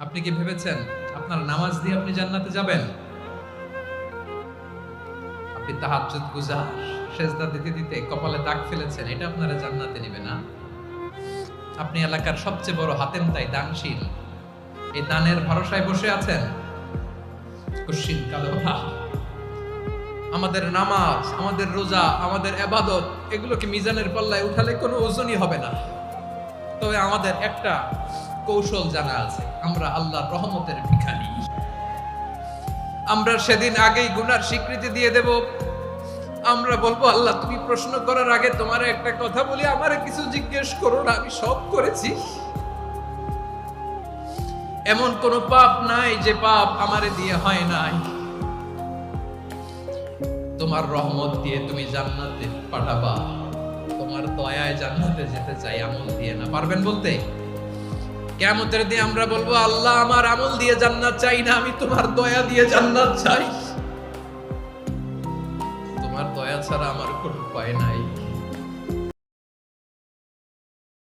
আপনি কি ভেবেছেন আপনার নামাজ দিয়ে আপনি জান্নাতে যাবেন? আপনি তাহাজ্জুদ গুজার, সেজদা দিতে দিতে কপালে দাগ ফেলেছেন, এটা আপনারা জান্নাতে নেবে না। আপনি এলাকার সবচেয়ে বড় হাতেম তাই দানশীল, এই দানের ভরসায় বসে আছেন। কুশ্চিন কালো ভাব। আমাদের নামাজ, আমাদের রোজা, আমাদের ইবাদত, এগুলোকে মিজানের পাল্লায় উঠালে কোনো ওজনই হবে না। তবে আমাদের একটা কৌশল জানা আছে, আমরা আল্লাহর রহমতের ভিখারি। আমরা সেদিন আগেই গুনার স্বীকৃতি দিয়ে দেব। আমরা বলবো, আল্লাহ তুমি প্রশ্ন করার আগে তোমার একটা কথা বলি, আমারে কিছু জিজ্ঞেস করো না, আমি সব করেছি। এমন কোন পাপ নাই যে পাপ আমারে দিয়ে হয় নাই। তোমার রহমত দিয়ে তুমি জান্নাতে পাঠাবা, তোমার দয়ায় জান্নাতে যেতে চাই, আমল দিয়ে না। পারবেন বলতে? কিয়ামতের দিন আমরা বলবো, আল্লাহ আমার আমল দিয়ে জান্নাত চাই না, আমি তোমার দয়া দিয়ে জান্নাত চাই। তোমার দয়া ছাড়া আমার কোনো উপায় নাই।